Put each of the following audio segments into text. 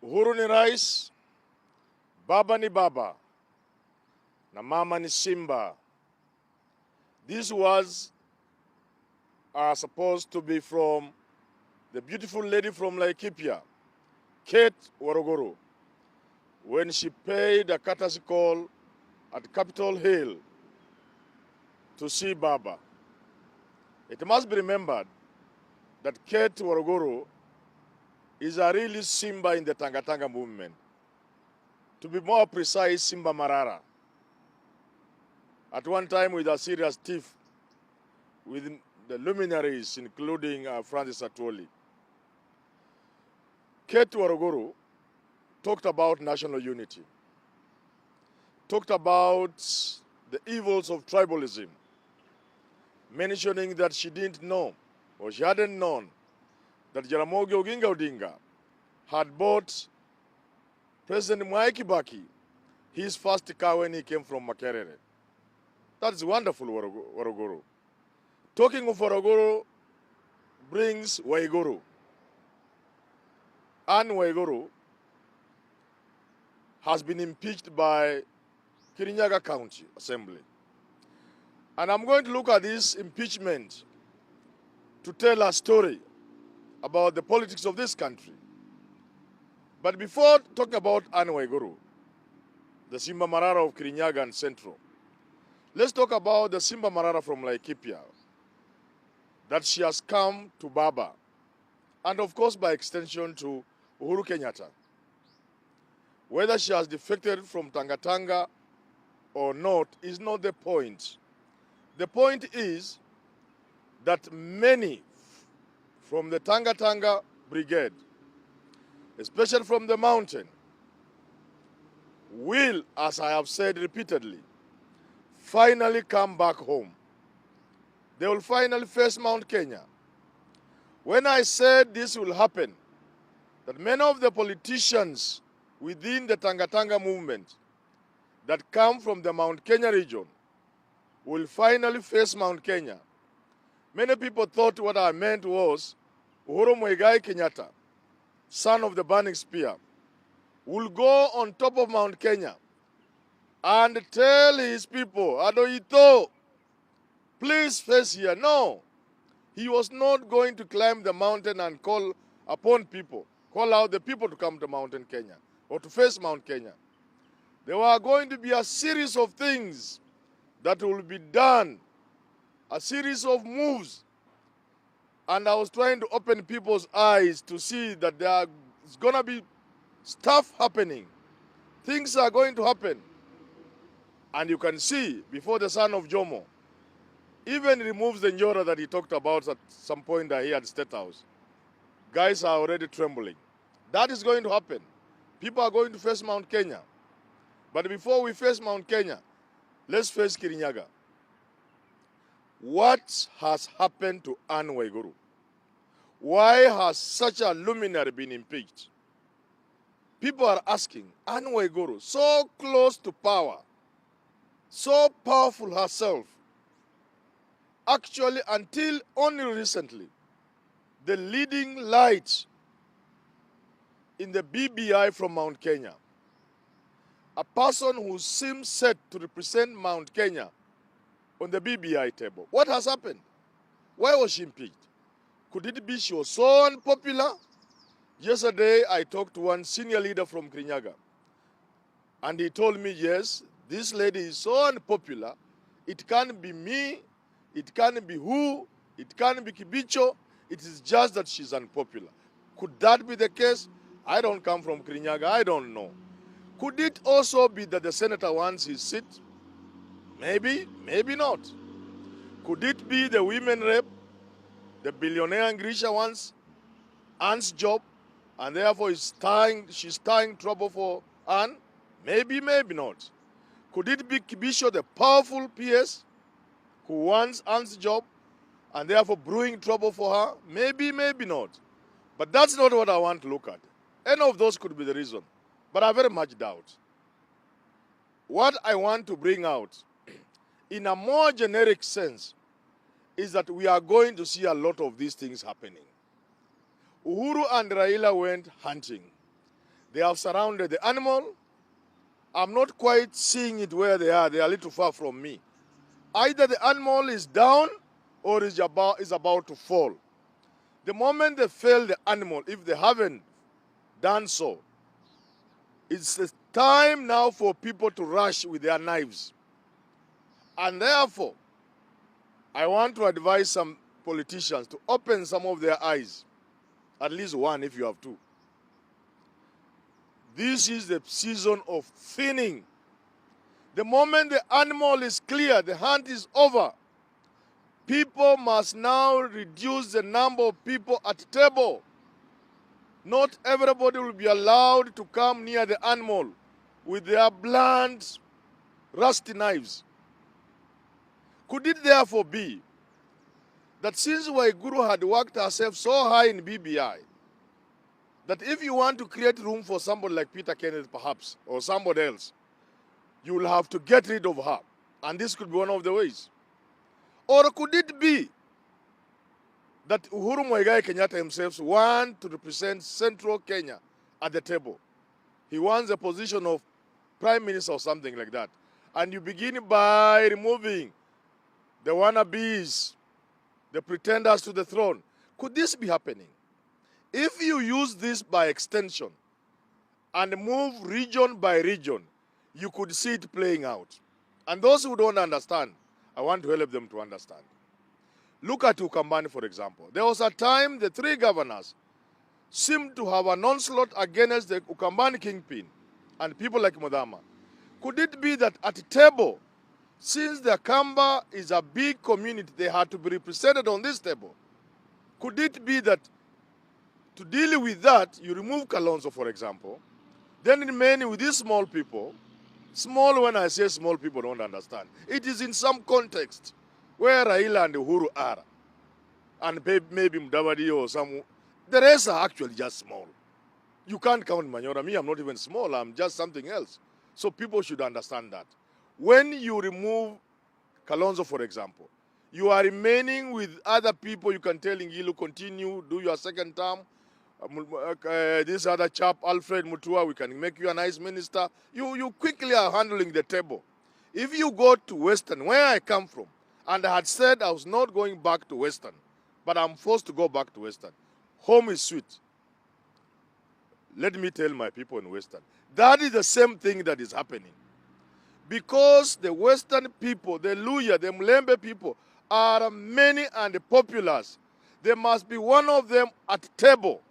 Uhuru ni rais, baba ni baba, na mama ni Simba. These words are supposed to be from the beautiful lady from Laikipia, Kate Warogoro, when she paid a courtesy call at Capitol Hill to see Baba. It must be remembered that Kate Warogoro is a really Simba in the Tanga movement. To be more precise, Simba Marara. At one time with a serious tiff with the luminaries, including Francis Atwoli. Kate Warogoro talked about national unity, talked about the evils of tribalism, mentioning that she didn't know, or she hadn't known, that Jaramogi Oginga Odinga had bought President Mwai Kibaki his first car when he came from Makerere. That's wonderful, Warogoro. Talking of Warogoro brings Waiguru. Anne Waiguru has been impeached by Kirinyaga County Assembly. And I'm going to look at this impeachment to tell a story about the politics of this country. But before talking about Anne Waiguru, the Simba Marara of Kirinyaga and Central, let's talk about the Simba Marara from Laikipia, that she has come to Baba, and of course by extension to Uhuru Kenyatta. Whether she has defected from Tanga or not is not the point. The point is that many from the Tanga brigade, especially from the mountain, will, as I have said repeatedly, finally come back home. They will finally face Mount Kenya. When I said this will happen, that many of the politicians within the Tanga movement that come from the Mount Kenya region will finally face Mount Kenya, many people thought what I meant was Uhuru Muigai Kenyatta, son of the burning spear, will go on top of Mount Kenya and tell his people, Adoito, please face here. No, he was not going to climb the mountain and call upon people, call out the people to come to Mountain Kenya or to face Mount Kenya. There were going to be a series of things that will be done, a series of moves. And I was trying to open people's eyes to see that there is going to be stuff happening. Things are going to happen. And you can see, before the son of Jomo even removes the Njora that he talked about at some point here at State House, guys are already trembling. That is going to happen. People are going to face Mount Kenya. But before we face Mount Kenya, let's face Kirinyaga. What has happened to Anne Waiguru? Why has such a luminary been impeached? People are asking, Anne Waiguru, so close to power, so powerful herself, actually until only recently, the leading light in the BBI from Mount Kenya, a person who seems set to represent Mount Kenya on the BBI table. What has happened? Why was she impeached? Could it be she was so unpopular? Yesterday, I talked to one senior leader from Kirinyaga, and he told me, yes, this lady is so unpopular, it can't be me, it can't be who, it can't be Kibicho, it is just that she's unpopular. Could that be the case? I don't come from Kirinyaga, I don't know. Could it also be that the senator wants his seat? Maybe, maybe not. Could it be the women rep, the billionaire Grisha wants Anne's job, and therefore she's tying trouble for Anne? Maybe, maybe not. Could it be Kibisho, the powerful PS, who wants Anne's job, and therefore brewing trouble for her? Maybe, maybe not. But that's not what I want to look at. Any of those could be the reason, but I very much doubt. What I want to bring out, in a more generic sense, is that we are going to see a lot of these things happening. Uhuru and Raila went hunting. They have surrounded the animal. I'm not quite seeing it where they are. They are a little far from me. Either the animal is down or is about to fall. The moment they fail the animal, if they haven't done so, it's the time now for people to rush with their knives. And therefore, I want to advise some politicians to open some of their eyes, at least one if you have two. This is the season of thinning. The moment the animal is clear, the hunt is over, people must now reduce the number of people at table. Not everybody will be allowed to come near the animal with their blunt, rusty knives. Could it therefore be that since Waiguru had worked herself so high in BBI, that if you want to create room for somebody like Peter Kenneth perhaps, or somebody else, you will have to get rid of her. And this could be one of the ways. Or could it be that Uhuru Muigai Kenyatta himself wants to represent central Kenya at the table? He wants a position of prime minister or something like that. And you begin by removing the wannabes, the pretenders to the throne. Could this be happening? If you use this by extension and move region by region, you could see it playing out. And those who don't understand, I want to help them to understand. Look at Ukambani, for example. There was a time the three governors seemed to have an onslaught against the Ukambani kingpin and people like Mudama. Could it be that at the table, since the Kamba is a big community, they had to be represented on this table? Could it be that to deal with that, you remove Kalonzo, for example, then remain with these small people? Small, when I say small, people don't understand. It is in some context where Raila and Uhuru are, and maybe Mudavadi or some. The rest are actually just small. You can't count Manyora. Me, I'm not even small. I'm just something else. So people should understand that. When you remove Kalonzo, for example, you are remaining with other people. You can tell Ngilu, continue, do your second term. This other chap, Alfred Mutua, we can make you a nice minister. You quickly are handling the table. If you go to Western, where I come from, and I had said I was not going back to Western, but I'm forced to go back to Western. Home is sweet. Let me tell my people in Western. That is the same thing that is happening. Because the Western people, the Luya, the Mlembe people, are many and populous. There must be one of them at table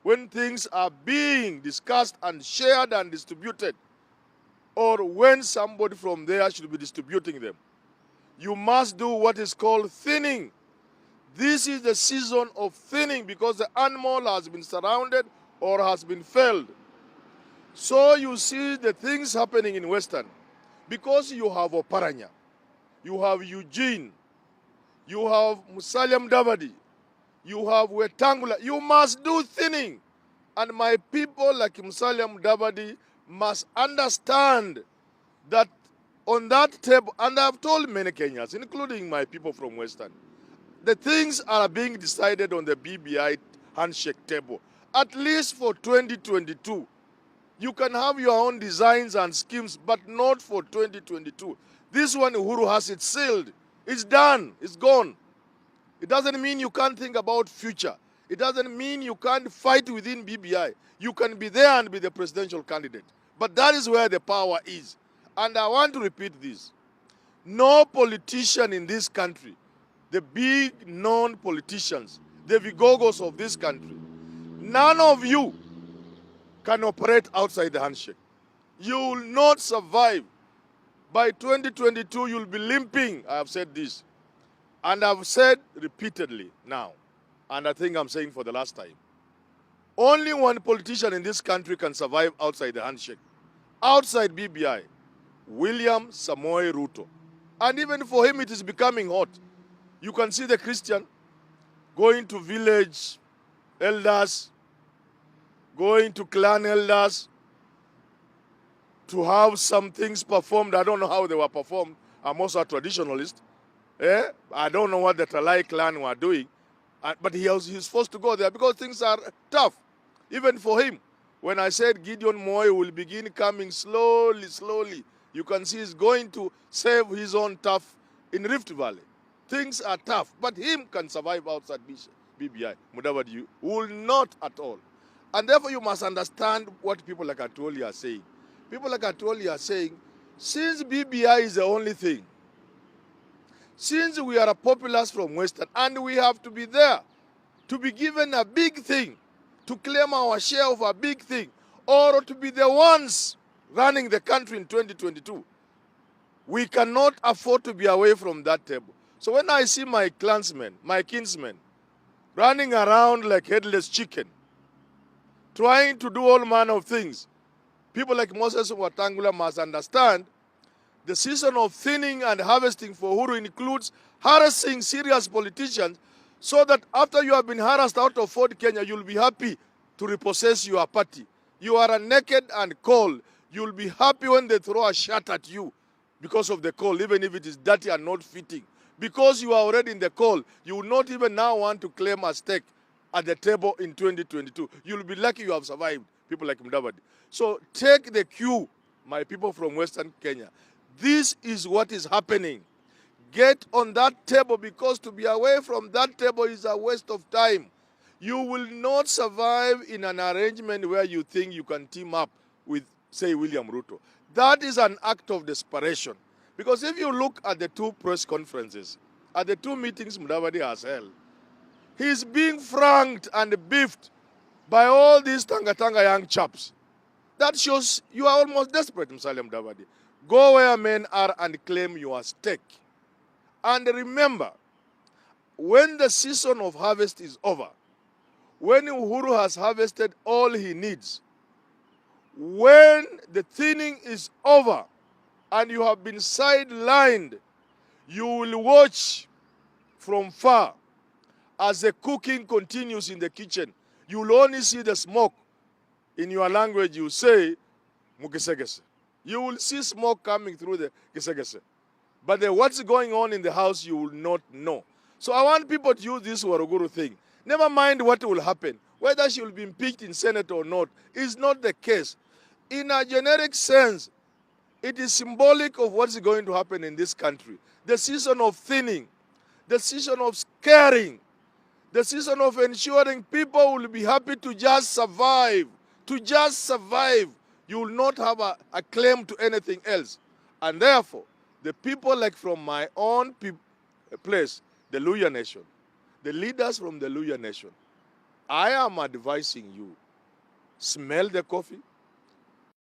when things are being discussed and shared and distributed, or when somebody from there should be distributing them. You must do what is called thinning. This is the season of thinning because the animal has been surrounded or has been felled. So you see the things happening in Western. Because you have Oparanya, you have Eugene, you have Musalia Mudavadi, you have Wetangula, you must do thinning. And my people like Musalia Mudavadi must understand that on that table, and I've told many Kenyans, including my people from Western, the things are being decided on the BBI handshake table, at least for 2022. You can have your own designs and schemes, but not for 2022. This one, Uhuru has it sealed. It's done. It's gone. It doesn't mean you can't think about future. It doesn't mean you can't fight within BBI. You can be there and be the presidential candidate. But that is where the power is. And I want to repeat this. No politician in this country, the big known politicians, the vigogos of this country, none of you can operate outside the handshake. You will not survive. By 2022, you'll be limping. I have said this. And I've said repeatedly now, and I think I'm saying for the last time, only one politician in this country can survive outside the handshake. Outside BBI, William Samoei Ruto. And even for him, it is becoming hot. You can see the Christian going to village elders, going to clan elders to have some things performed. I don't know how they were performed. I'm also a traditionalist. I don't know what the Talai clan were doing. But he's forced to go there because things are tough, even for him. When I said Gideon Moy will begin coming slowly, slowly, you can see he's going to save his own turf in Rift Valley. Things are tough, but him can survive outside BBI. Mudavadi will not at all. And therefore you must understand what people like Atwoli are saying. People like Atwoli are saying, since BBI is the only thing, since we are a populace from Western, and we have to be there to be given a big thing, to claim our share of a big thing, or to be the ones running the country in 2022, we cannot afford to be away from that table. So when I see my clansmen, my kinsmen, running around like headless chicken, trying to do all manner of things, people like Moses Watangula must understand the season of thinning and harvesting for Uhuru includes harassing serious politicians so that after you have been harassed out of Fort Kenya, you'll be happy to repossess your party. You are naked and cold. You'll be happy when they throw a shot at you because of the cold, even if it is dirty and not fitting. Because you are already in the cold, you will not even now want to claim a stake at the table in 2022. You'll be lucky you have survived, people like Mudavadi. So take the cue, my people from Western Kenya. This is what is happening. Get on that table, because to be away from that table is a waste of time. You will not survive in an arrangement where you think you can team up with, say, William Ruto. That is an act of desperation. Because if you look at the two press conferences, at the two meetings Mudavadi has held, he's being franked and beefed by all these Tanga young chaps. That shows you are almost desperate, Musalia Mudavadi. Go where men are and claim your stake. And remember, when the season of harvest is over, when Uhuru has harvested all he needs, when the thinning is over and you have been sidelined, you will watch from far as the cooking continues in the kitchen. You will only see the smoke. In your language, you say, Mugesegese. You will see smoke coming through the Gesegese. But what's going on in the house, you will not know. So I want people to use this Waruguru thing. Never mind what will happen. Whether she will be impeached in Senate or not is not the case. In a generic sense, it is symbolic of what's going to happen in this country. The season of thinning, the season of scaring, the season of ensuring people will be happy to just survive. To just survive. You will not have a claim to anything else. And therefore, the people like from my own place, the Luhya Nation, the leaders from the Luhya Nation, I am advising you, smell the coffee,